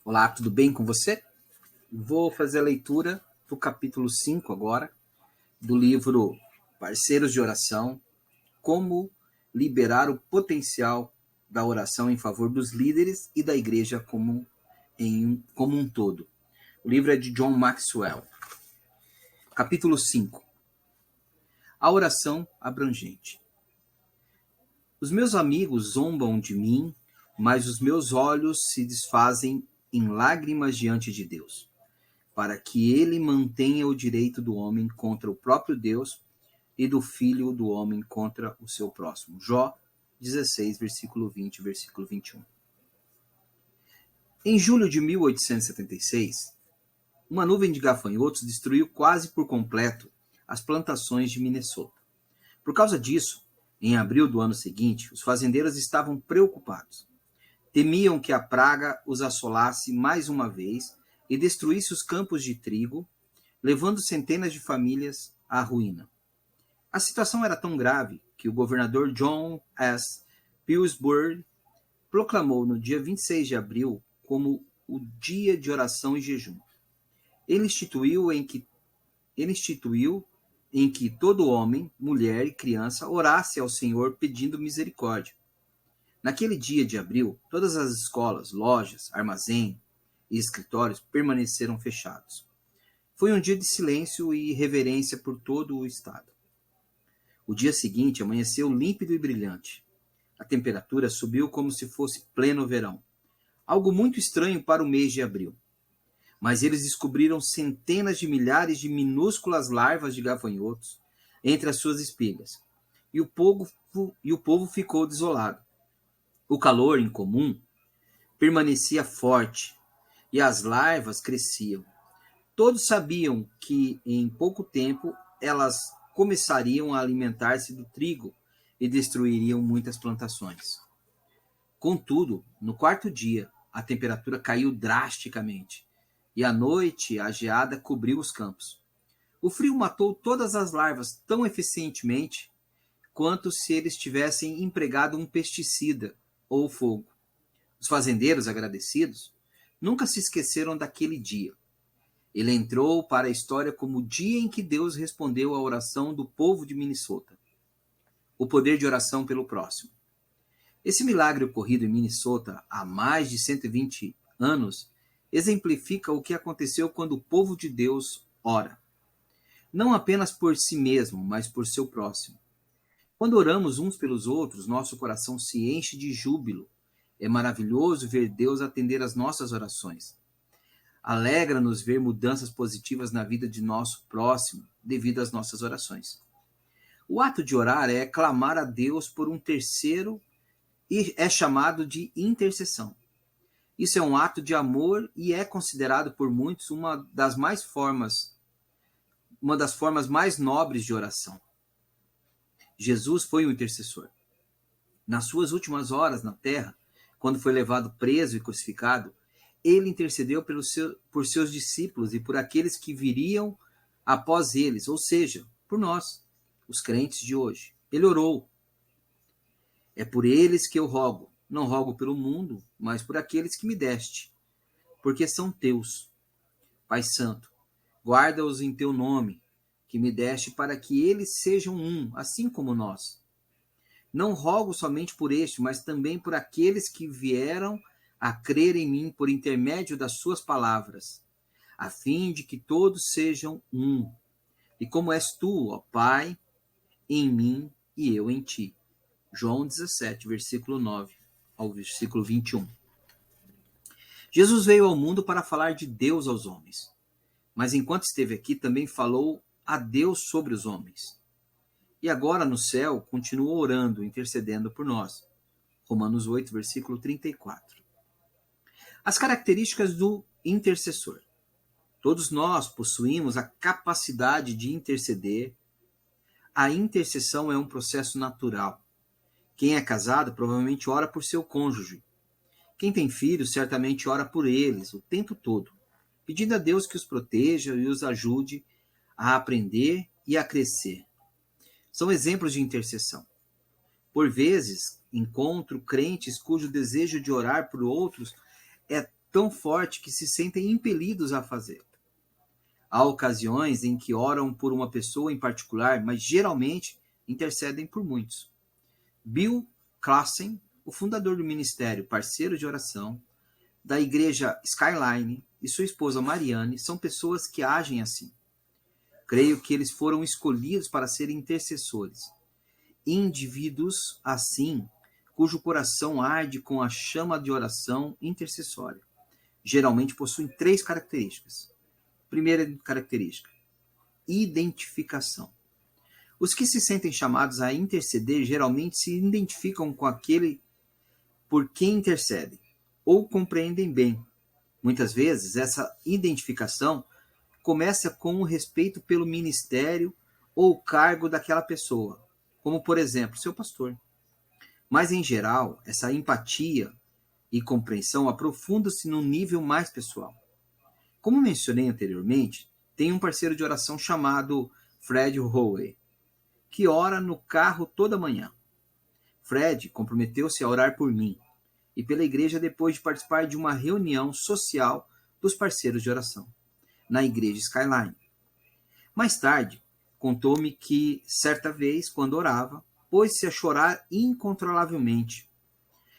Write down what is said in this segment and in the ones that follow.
Olá, tudo bem com você? Vou fazer a leitura do capítulo 5 agora, do livro Parceiros de Oração, como liberar o potencial da oração em favor dos líderes e da igreja como um todo. O livro é de John Maxwell. Capítulo 5. A oração abrangente. Os meus amigos zombam de mim, mas os meus olhos se desfazem em lágrimas diante de Deus, para que ele mantenha o direito do homem contra o próprio Deus e do filho do homem contra o seu próximo. Jó 16, versículo 20, versículo 21. Em julho de 1876, uma nuvem de gafanhotos destruiu quase por completo as plantações de Minnesota. Por causa disso, em abril do ano seguinte, os fazendeiros estavam preocupados. Temiam que a praga os assolasse mais uma vez e destruísse os campos de trigo, levando centenas de famílias à ruína. A situação era tão grave que o governador John S. Pillsbury proclamou no dia 26 de abril como o Dia de Oração e Jejum. Ele instituiu em que todo homem, mulher e criança orasse ao Senhor pedindo misericórdia. Naquele dia de abril, todas as escolas, lojas, armazém e escritórios permaneceram fechados. Foi um dia de silêncio e reverência por todo o estado. O dia seguinte amanheceu límpido e brilhante. A temperatura subiu como se fosse pleno verão. Algo muito estranho para o mês de abril. Mas eles descobriram centenas de milhares de minúsculas larvas de gafanhotos entre as suas espigas. E o povo ficou desolado. O calor incomum permanecia forte e as larvas cresciam. Todos sabiam que em pouco tempo elas começariam a alimentar-se do trigo e destruiriam muitas plantações. Contudo, no quarto dia, a temperatura caiu drasticamente e à noite a geada cobriu os campos. O frio matou todas as larvas tão eficientemente quanto se eles tivessem empregado um pesticida ou fogo. Os fazendeiros, agradecidos, nunca se esqueceram daquele dia. Ele entrou para a história como o dia em que Deus respondeu à oração do povo de Minnesota. O poder de oração pelo próximo. Esse milagre ocorrido em Minnesota há mais de 120 anos exemplifica o que aconteceu quando o povo de Deus ora. Não apenas por si mesmo, mas por seu próximo. Quando oramos uns pelos outros, nosso coração se enche de júbilo. É maravilhoso ver Deus atender às nossas orações. Alegra-nos ver mudanças positivas na vida de nosso próximo devido às nossas orações. O ato de orar é clamar a Deus por um terceiro e é chamado de intercessão. Isso é um ato de amor e é considerado por muitos uma das formas mais nobres de oração. Jesus foi o intercessor. Nas suas últimas horas na terra, quando foi levado preso e crucificado, ele intercedeu por seus discípulos e por aqueles que viriam após eles, ou seja, por nós, os crentes de hoje. Ele orou. É por eles que eu rogo. Não rogo pelo mundo, mas por aqueles que me deste, porque são teus. Pai Santo, guarda-os em teu nome, que me deste, para que eles sejam um, assim como nós. Não rogo somente por este, mas também por aqueles que vieram a crer em mim por intermédio das suas palavras, a fim de que todos sejam um. E como és tu, ó Pai, em mim e eu em ti. João 17, versículo 9 ao versículo 21. Jesus veio ao mundo para falar de Deus aos homens, mas enquanto esteve aqui também falou a Deus sobre os homens. E agora no céu continua orando, intercedendo por nós. Romanos 8, versículo 34. As características do intercessor. Todos nós possuímos a capacidade de interceder. A intercessão é um processo natural. Quem é casado provavelmente ora por seu cônjuge. Quem tem filhos certamente ora por eles o tempo todo, pedindo a Deus que os proteja e os ajude a aprender e a crescer. São exemplos de intercessão. Por vezes, encontro crentes cujo desejo de orar por outros é tão forte que se sentem impelidos a fazer. Há ocasiões em que oram por uma pessoa em particular, mas geralmente intercedem por muitos. Bill Klassen, o fundador do ministério Parceiro de Oração, da igreja Skyline, e sua esposa Mariane são pessoas que agem assim. Creio que eles foram escolhidos para serem intercessores. Indivíduos assim, cujo coração arde com a chama de oração intercessória. Geralmente possuem 3 características. Primeira característica: identificação. Os que se sentem chamados a interceder geralmente se identificam com aquele por quem intercedem, ou compreendem bem. Muitas vezes, essa identificação começa com o respeito pelo ministério ou cargo daquela pessoa, como, por exemplo, seu pastor. Mas, em geral, essa empatia e compreensão aprofundam-se num nível mais pessoal. Como mencionei anteriormente, tem um parceiro de oração chamado Fred Howe, que ora no carro toda manhã. Fred comprometeu-se a orar por mim e pela igreja depois de participar de uma reunião social dos parceiros de oração, na igreja Skyline. Mais tarde, contou-me que, certa vez, quando orava, pôs-se a chorar incontrolavelmente,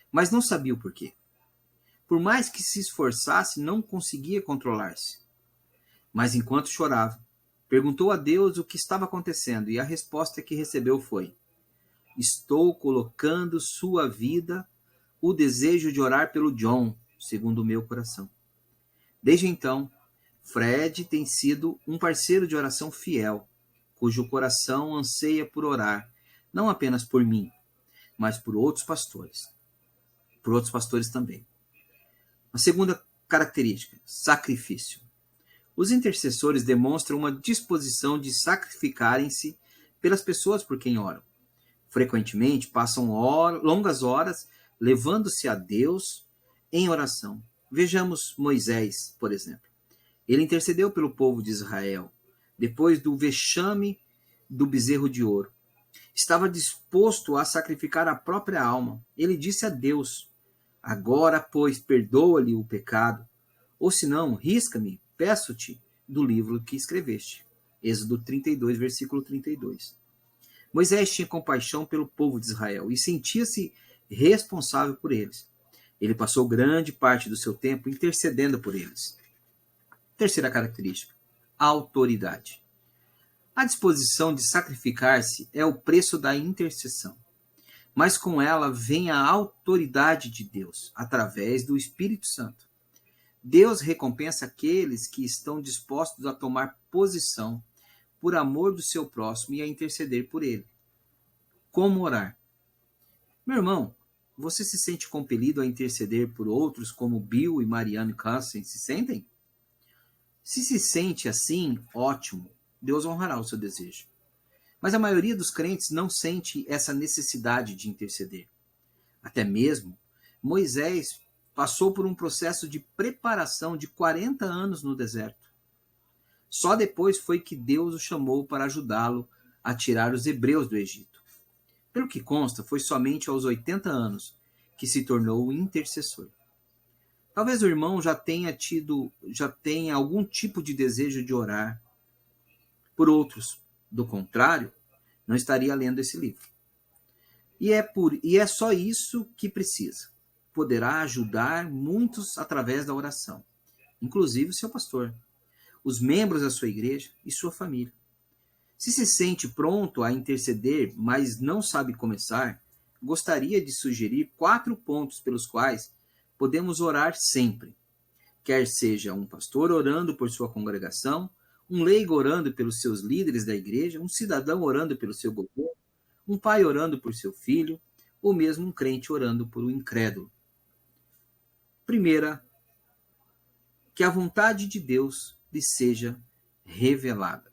mas não sabia o porquê. Por mais que se esforçasse, não conseguia controlar-se. Mas enquanto chorava, perguntou a Deus o que estava acontecendo, e a resposta que recebeu foi: estou colocando sua vida, o desejo de orar pelo John, segundo o meu coração. Desde então, Fred tem sido um parceiro de oração fiel, cujo coração anseia por orar, não apenas por mim, mas por outros pastores. Por outros pastores também. A segunda característica: sacrifício. Os intercessores demonstram uma disposição de sacrificarem-se pelas pessoas por quem oram. Frequentemente passam longas horas levando-se a Deus em oração. Vejamos Moisés, por exemplo. Ele intercedeu pelo povo de Israel, depois do vexame do bezerro de ouro. Estava disposto a sacrificar a própria alma. Ele disse a Deus: agora, pois, perdoa-lhe o pecado, ou senão, risca-me, peço-te, do livro que escreveste. Êxodo 32, versículo 32. Moisés tinha compaixão pelo povo de Israel e sentia-se responsável por eles. Ele passou grande parte do seu tempo intercedendo por eles. Terceira característica: autoridade. A disposição de sacrificar-se é o preço da intercessão. Mas com ela vem a autoridade de Deus, através do Espírito Santo. Deus recompensa aqueles que estão dispostos a tomar posição por amor do seu próximo e a interceder por ele. Como orar? Meu irmão, você se sente compelido a interceder por outros como Bill e Marianne Klassen se sentem? Se sente assim, ótimo, Deus honrará o seu desejo. Mas a maioria dos crentes não sente essa necessidade de interceder. Até mesmo, Moisés passou por um processo de preparação de 40 anos no deserto. Só depois foi que Deus o chamou para ajudá-lo a tirar os hebreus do Egito. Pelo que consta, foi somente aos 80 anos que se tornou intercessor. Talvez o irmão já tenha algum tipo de desejo de orar por outros. Do contrário, não estaria lendo esse livro. E é só isso que precisa. Poderá ajudar muitos através da oração, inclusive o seu pastor, os membros da sua igreja e sua família. Se sente pronto a interceder, mas não sabe começar, gostaria de sugerir 4 pontos pelos quais podemos orar sempre. Quer seja um pastor orando por sua congregação, um leigo orando pelos seus líderes da igreja, um cidadão orando pelo seu governo, um pai orando por seu filho, ou mesmo um crente orando por um incrédulo. Primeira, que a vontade de Deus lhe seja revelada.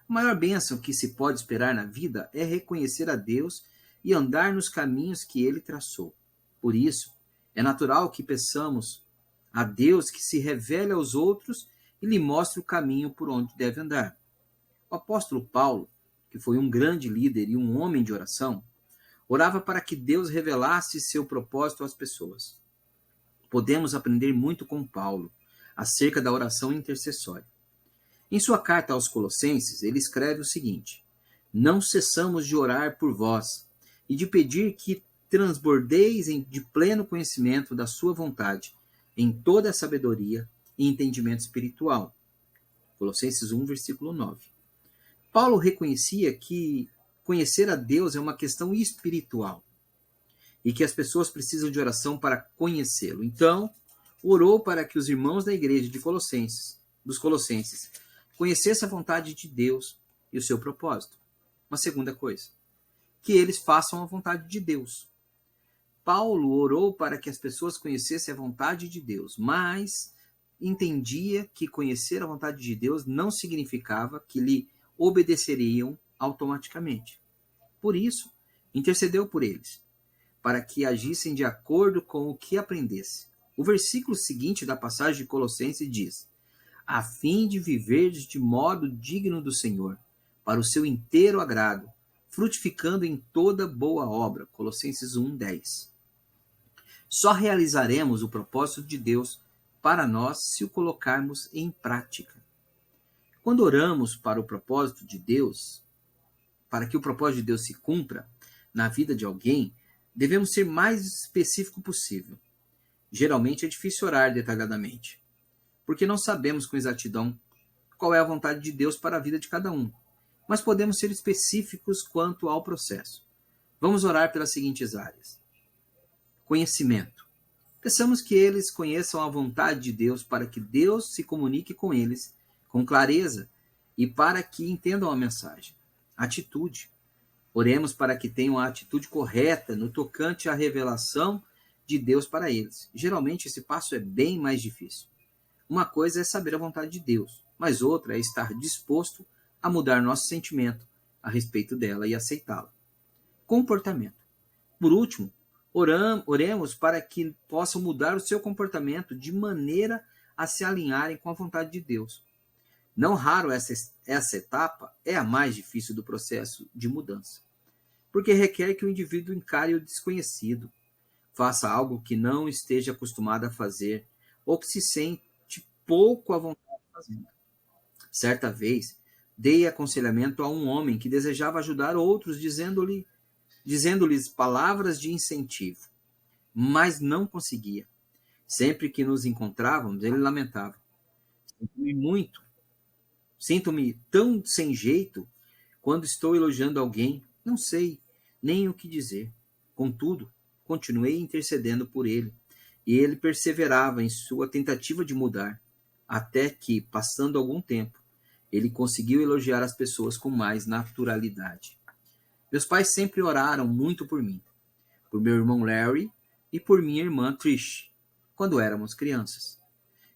A maior bênção que se pode esperar na vida é reconhecer a Deus e andar nos caminhos que ele traçou. Por isso, é natural que peçamos a Deus que se revele aos outros e lhe mostre o caminho por onde deve andar. O apóstolo Paulo, que foi um grande líder e um homem de oração, orava para que Deus revelasse seu propósito às pessoas. podemos aprender muito com Paulo acerca da oração intercessória. Em sua carta aos Colossenses, ele escreve o seguinte: não cessamos de orar por vós e de pedir que transbordeis de pleno conhecimento da sua vontade, em toda a sabedoria e entendimento espiritual. Colossenses 1, versículo 9. Paulo reconhecia que conhecer a Deus é uma questão espiritual e que as pessoas precisam de oração para conhecê-lo. Então, orou para que os irmãos da igreja dos Colossenses, conhecessem a vontade de Deus e o seu propósito. Uma segunda coisa, que eles façam a vontade de Deus. Paulo orou para que as pessoas conhecessem a vontade de Deus, mas entendia que conhecer a vontade de Deus não significava que lhe obedeceriam automaticamente. Por isso, intercedeu por eles, para que agissem de acordo com o que aprendesse. O versículo seguinte da passagem de Colossenses diz: a fim de viverdes de modo digno do Senhor, para o seu inteiro agrado, frutificando em toda boa obra. Colossenses 1, 10. Só realizaremos o propósito de Deus para nós se o colocarmos em prática. Quando oramos para o propósito de Deus, para que o propósito de Deus se cumpra na vida de alguém, devemos ser mais específico possível. Geralmente é difícil orar detalhadamente, porque não sabemos com exatidão qual é a vontade de Deus para a vida de cada um. Mas podemos ser específicos quanto ao processo. Vamos orar pelas seguintes áreas. Conhecimento. Peçamos que eles conheçam a vontade de Deus para que Deus se comunique com eles com clareza e para que entendam a mensagem. Atitude. Oremos para que tenham a atitude correta no tocante à revelação de Deus para eles. Geralmente esse passo é bem mais difícil. Uma coisa é saber a vontade de Deus, mas outra é estar disposto a mudar nosso sentimento a respeito dela e aceitá-la. Comportamento. Por último, oremos para que possam mudar o seu comportamento de maneira a se alinharem com a vontade de Deus. Não raro essa etapa é a mais difícil do processo de mudança, porque requer que o indivíduo encare o desconhecido, faça algo que não esteja acostumado a fazer ou que se sente pouco à vontade de fazer. Certa vez, dei aconselhamento a um homem que desejava ajudar outros, dizendo-lhes palavras de incentivo, mas não conseguia. Sempre que nos encontrávamos, ele lamentava: sinto-me tão sem jeito quando estou elogiando alguém, não sei nem o que dizer. Contudo, continuei intercedendo por ele, e ele perseverava em sua tentativa de mudar, até que, passando algum tempo, ele conseguiu elogiar as pessoas com mais naturalidade. Meus pais sempre oraram muito por mim, por meu irmão Larry e por minha irmã Trish, quando éramos crianças.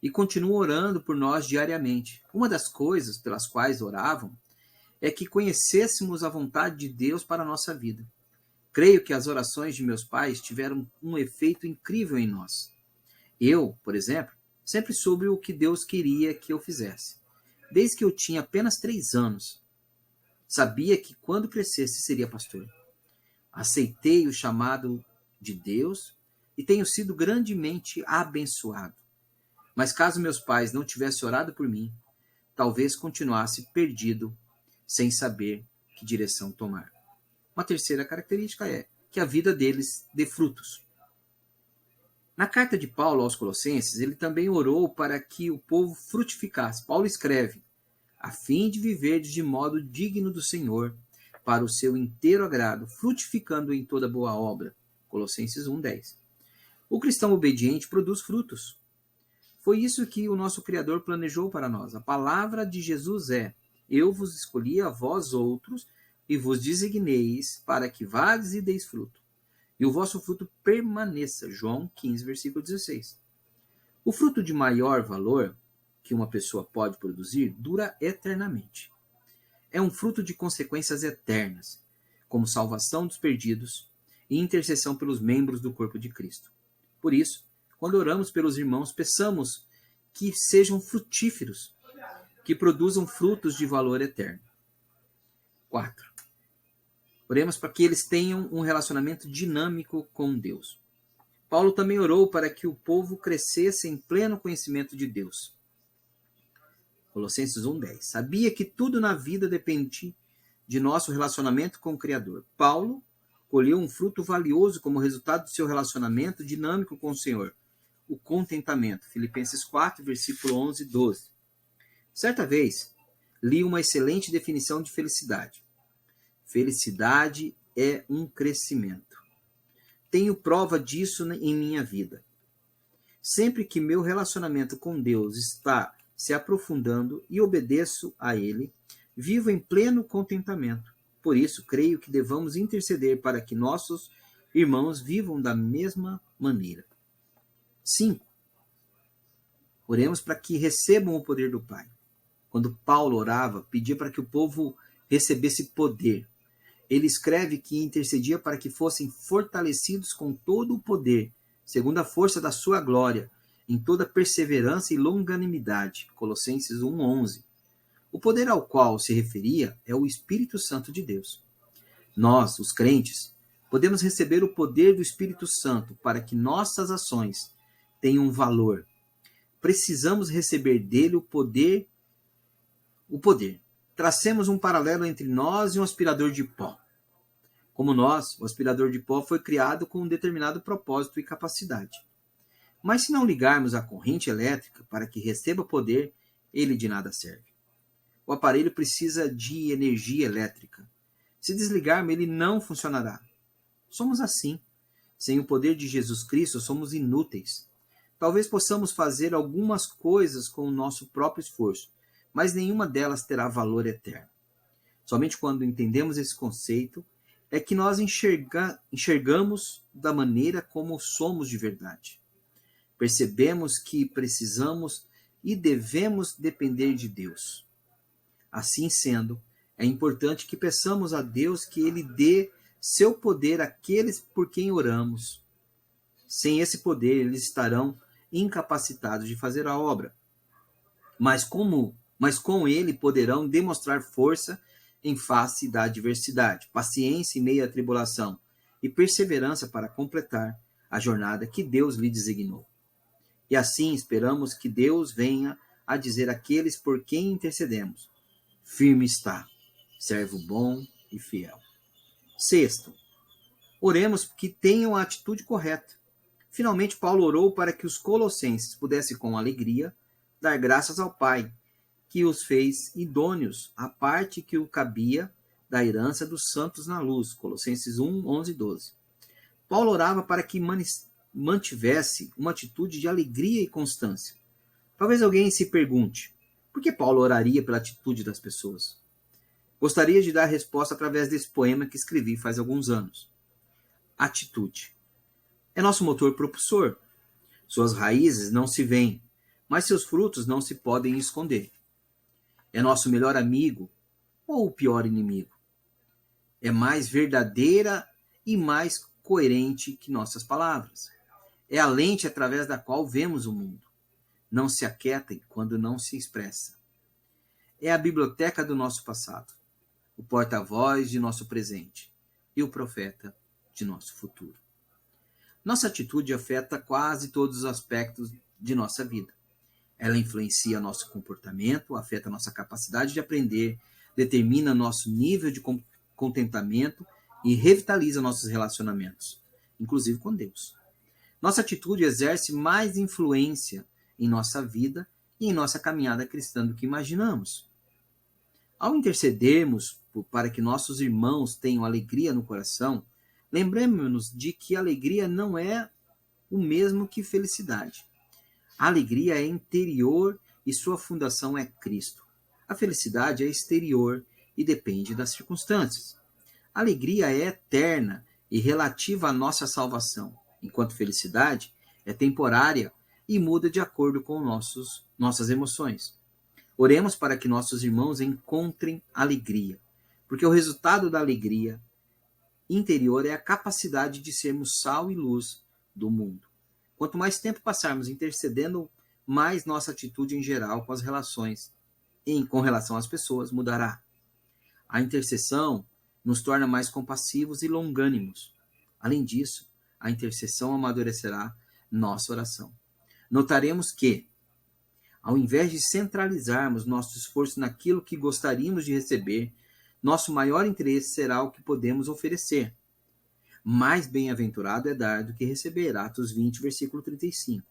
E continuam orando por nós diariamente. Uma das coisas pelas quais oravam é que conhecêssemos a vontade de Deus para a nossa vida. Creio que as orações de meus pais tiveram um efeito incrível em nós. Eu, por exemplo, sempre soube o que Deus queria que eu fizesse. Desde que eu tinha apenas 3 anos, sabia que quando crescesse seria pastor. Aceitei o chamado de Deus e tenho sido grandemente abençoado. Mas caso meus pais não tivessem orado por mim, talvez continuasse perdido, sem saber que direção tomar. Uma terceira característica é que a vida deles dê frutos. Na carta de Paulo aos Colossenses, ele também orou para que o povo frutificasse. Paulo escreve: a fim de viver de modo digno do Senhor, para o seu inteiro agrado, frutificando em toda boa obra. Colossenses 1:10. O cristão obediente produz frutos. Foi isso que o nosso Criador planejou para nós. A palavra de Jesus é: eu vos escolhi a vós outros e vos designeis para que vades e deis fruto, e o vosso fruto permaneça. João 15, versículo 16. O fruto de maior valor que uma pessoa pode produzir dura eternamente. É um fruto de consequências eternas, como salvação dos perdidos e intercessão pelos membros do corpo de Cristo. Por isso, quando oramos pelos irmãos, peçamos que sejam frutíferos, que produzam frutos de valor eterno. 4. Oremos para que eles tenham um relacionamento dinâmico com Deus. Paulo também orou para que o povo crescesse em pleno conhecimento de Deus. Colossenses 1:10. Sabia que tudo na vida depende de nosso relacionamento com o Criador. Paulo colheu um fruto valioso como resultado do seu relacionamento dinâmico com o Senhor, o contentamento. Filipenses 4, versículo 11 e 12. Certa vez, li uma excelente definição de felicidade. Felicidade é um crescimento. Tenho prova disso em minha vida. Sempre que meu relacionamento com Deus está se aprofundando e obedeço a Ele, vivo em pleno contentamento. Por isso, creio que devamos interceder para que nossos irmãos vivam da mesma maneira. 5. Oremos para que recebam o poder do Pai. Quando Paulo orava, pedia para que o povo recebesse poder. Ele escreve que intercedia para que fossem fortalecidos com todo o poder, segundo a força da sua glória, em toda perseverança e longanimidade. Colossenses 1:11. O poder ao qual se referia é o Espírito Santo de Deus. Nós, os crentes, podemos receber o poder do Espírito Santo para que nossas ações tenham valor. Precisamos receber dele o poder. Tracemos um paralelo entre nós e um aspirador de pó. Como nós, o aspirador de pó foi criado com um determinado propósito e capacidade. Mas se não ligarmos a corrente elétrica para que receba poder, ele de nada serve. O aparelho precisa de energia elétrica. Se desligarmos, ele não funcionará. Somos assim. Sem o poder de Jesus Cristo, somos inúteis. Talvez possamos fazer algumas coisas com o nosso próprio esforço, mas nenhuma delas terá valor eterno. Somente quando entendemos esse conceito é que nós enxergamos da maneira como somos de verdade. Percebemos que precisamos e devemos depender de Deus. Assim sendo, é importante que peçamos a Deus que Ele dê seu poder àqueles por quem oramos. Sem esse poder, eles estarão incapacitados de fazer a obra. Mas com ele poderão demonstrar força em face da adversidade, paciência em meio à tribulação e perseverança para completar a jornada que Deus lhe designou. E assim esperamos que Deus venha a dizer àqueles por quem intercedemos: firme está, servo bom e fiel. 6. Oremos que tenham a atitude correta. Finalmente, Paulo orou para que os colossenses pudessem, com alegria, dar graças ao Pai, que os fez idôneos à parte que o cabia da herança dos santos na luz. Colossenses 1, 11 e 12. Paulo orava para que mantivesse uma atitude de alegria e constância. Talvez alguém se pergunte, por que Paulo oraria pela atitude das pessoas? Gostaria de dar a resposta através desse poema que escrevi faz alguns anos. Atitude. É nosso motor propulsor. Suas raízes não se veem, mas seus frutos não se podem esconder. É nosso melhor amigo ou o pior inimigo? É mais verdadeira e mais coerente que nossas palavras. É a lente através da qual vemos o mundo. Não se aquietem quando não se expressa. É a biblioteca do nosso passado, o porta-voz de nosso presente e o profeta de nosso futuro. Nossa atitude afeta quase todos os aspectos de nossa vida. Ela influencia nosso comportamento, afeta nossa capacidade de aprender, determina nosso nível de contentamento e revitaliza nossos relacionamentos, inclusive com Deus. Nossa atitude exerce mais influência em nossa vida e em nossa caminhada cristã do que imaginamos. Ao intercedermos para que nossos irmãos tenham alegria no coração, lembremos-nos de que alegria não é o mesmo que felicidade. A alegria é interior e sua fundação é Cristo. A felicidade é exterior e depende das circunstâncias. A alegria é eterna e relativa à nossa salvação, enquanto felicidade é temporária e muda de acordo com nossas emoções. Oremos para que nossos irmãos encontrem alegria, porque o resultado da alegria interior é a capacidade de sermos sal e luz do mundo. Quanto mais tempo passarmos intercedendo, mais nossa atitude em geral com as relações, com relação às pessoas, mudará. A intercessão nos torna mais compassivos e longânimos. Além disso, a intercessão amadurecerá nossa oração. Notaremos que, ao invés de centralizarmos nosso esforço naquilo que gostaríamos de receber, nosso maior interesse será o que podemos oferecer. Mais bem-aventurado é dar do que receber. Atos 20, versículo 35.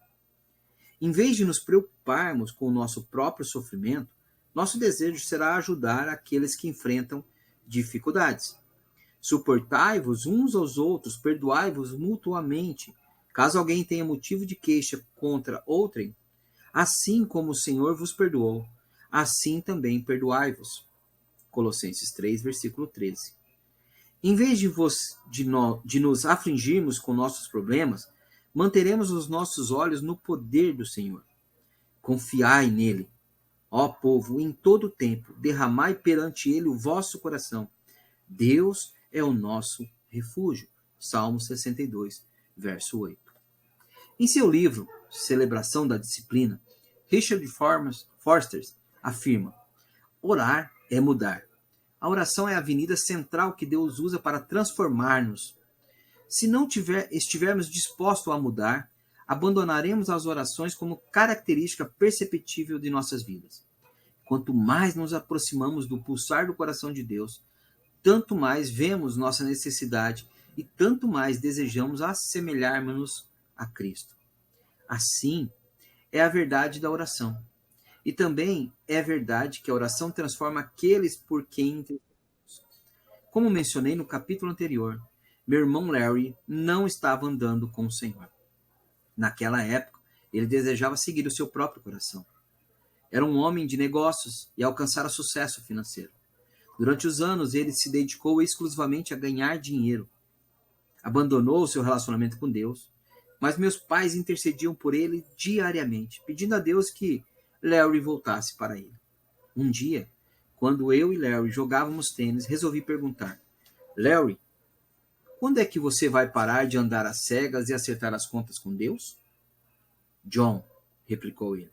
Em vez de nos preocuparmos com o nosso próprio sofrimento, nosso desejo será ajudar aqueles que enfrentam dificuldades. Suportai-vos uns aos outros, perdoai-vos mutuamente. Caso alguém tenha motivo de queixa contra outrem, assim como o Senhor vos perdoou, assim também perdoai-vos. Colossenses 3, versículo 13. Em vez de nos afligirmos com nossos problemas, manteremos os nossos olhos no poder do Senhor. Confiai nele. Ó povo, em todo o tempo, derramai perante ele o vosso coração. Deus é o nosso refúgio. Salmo 62, verso 8. Em seu livro, Celebração da Disciplina, Richard Foster afirma: orar é mudar. A oração é a avenida central que Deus usa para transformar-nos. Se não estivermos dispostos a mudar, abandonaremos as orações como característica perceptível de nossas vidas. Quanto mais nos aproximamos do pulsar do coração de Deus, tanto mais vemos nossa necessidade e tanto mais desejamos assemelharmos-nos a Cristo. Assim, é a verdade da oração. E também é verdade que a oração transforma aqueles por quem intercedemos. Como mencionei no capítulo anterior, meu irmão Larry não estava andando com o Senhor. Naquela época, ele desejava seguir o seu próprio coração. Era um homem de negócios e alcançara sucesso financeiro. Durante os anos, ele se dedicou exclusivamente a ganhar dinheiro. Abandonou o seu relacionamento com Deus, mas meus pais intercediam por ele diariamente, pedindo a Deus que Larry voltasse para ele. Um dia, quando eu e Larry jogávamos tênis, resolvi perguntar: Larry, quando é que você vai parar de andar às cegas e acertar as contas com Deus? John, replicou ele,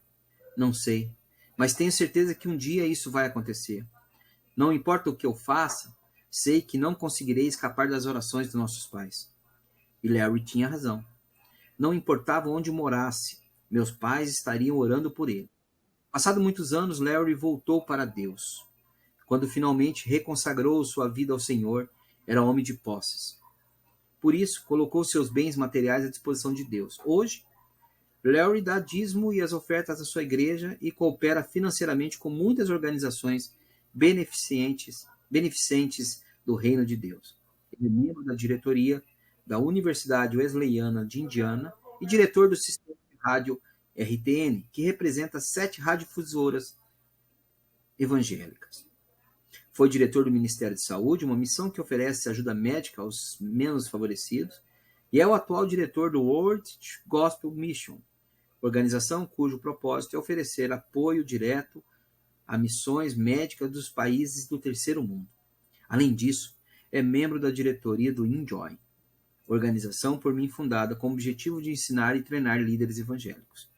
não sei, mas tenho certeza que um dia isso vai acontecer. Não importa o que eu faça, sei que não conseguirei escapar das orações dos nossos pais. E Larry tinha razão. Não importava onde morasse, meus pais estariam orando por ele. Passado muitos anos, Larry voltou para Deus. Quando finalmente reconsagrou sua vida ao Senhor, era homem de posses. Por isso, colocou seus bens materiais à disposição de Deus. Hoje, Larry dá dízimo e as ofertas à sua igreja e coopera financeiramente com muitas organizações beneficentes do Reino de Deus. Ele é membro da diretoria da Universidade Wesleyana de Indiana e diretor do sistema de rádio RTN, que representa 7 radiofusoras evangélicas. Foi diretor do Ministério de Saúde, uma missão que oferece ajuda médica aos menos favorecidos, e é o atual diretor do World Gospel Mission, organização cujo propósito é oferecer apoio direto a missões médicas dos países do terceiro mundo. Além disso, é membro da diretoria do Enjoy, organização por mim fundada com o objetivo de ensinar e treinar líderes evangélicos.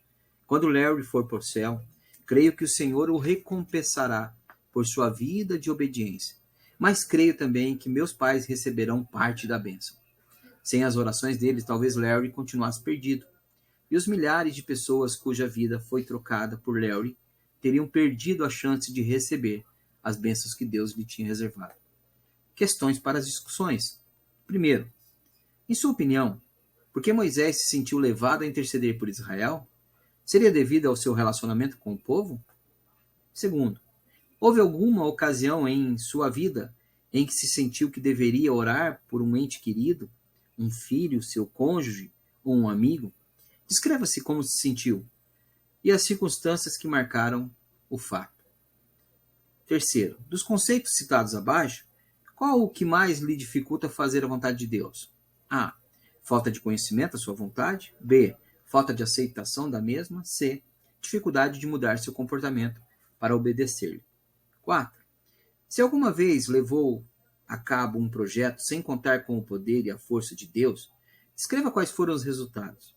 Quando Larry for para o céu, creio que o Senhor o recompensará por sua vida de obediência, mas creio também que meus pais receberão parte da bênção. Sem as orações deles, talvez Larry continuasse perdido, e os milhares de pessoas cuja vida foi trocada por Larry teriam perdido a chance de receber as bênçãos que Deus lhe tinha reservado. Questões para as discussões. Primeiro, em sua opinião, por que Moisés se sentiu levado a interceder por Israel? Seria devido ao seu relacionamento com o povo? Segundo, houve alguma ocasião em sua vida em que se sentiu que deveria orar por um ente querido, um filho, seu cônjuge ou um amigo? Descreva-se como se sentiu e as circunstâncias que marcaram o fato. Terceiro, dos conceitos citados abaixo, qual o que mais lhe dificulta fazer a vontade de Deus? A. Falta de conhecimento da sua vontade. B. Falta de aceitação da mesma. C. Dificuldade de mudar seu comportamento para obedecer-lhe. 4. Se alguma vez levou a cabo um projeto sem contar com o poder e a força de Deus, escreva quais foram os resultados.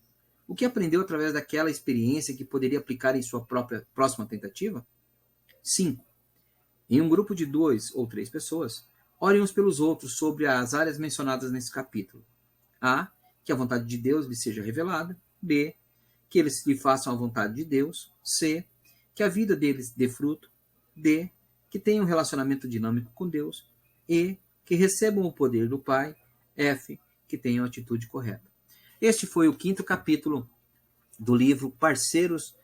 O que aprendeu através daquela experiência que poderia aplicar em sua próxima tentativa? 5. Em um grupo de 2 ou 3 pessoas, orem uns pelos outros sobre as áreas mencionadas nesse capítulo. A. Que que a vontade de Deus lhe seja revelada. B, que eles lhe façam a vontade de Deus. C, que a vida deles dê fruto. D, que tenham um relacionamento dinâmico com Deus. E, que recebam o poder do Pai. F, que tenham a atitude correta. Este foi o 5º capítulo do livro Parceiros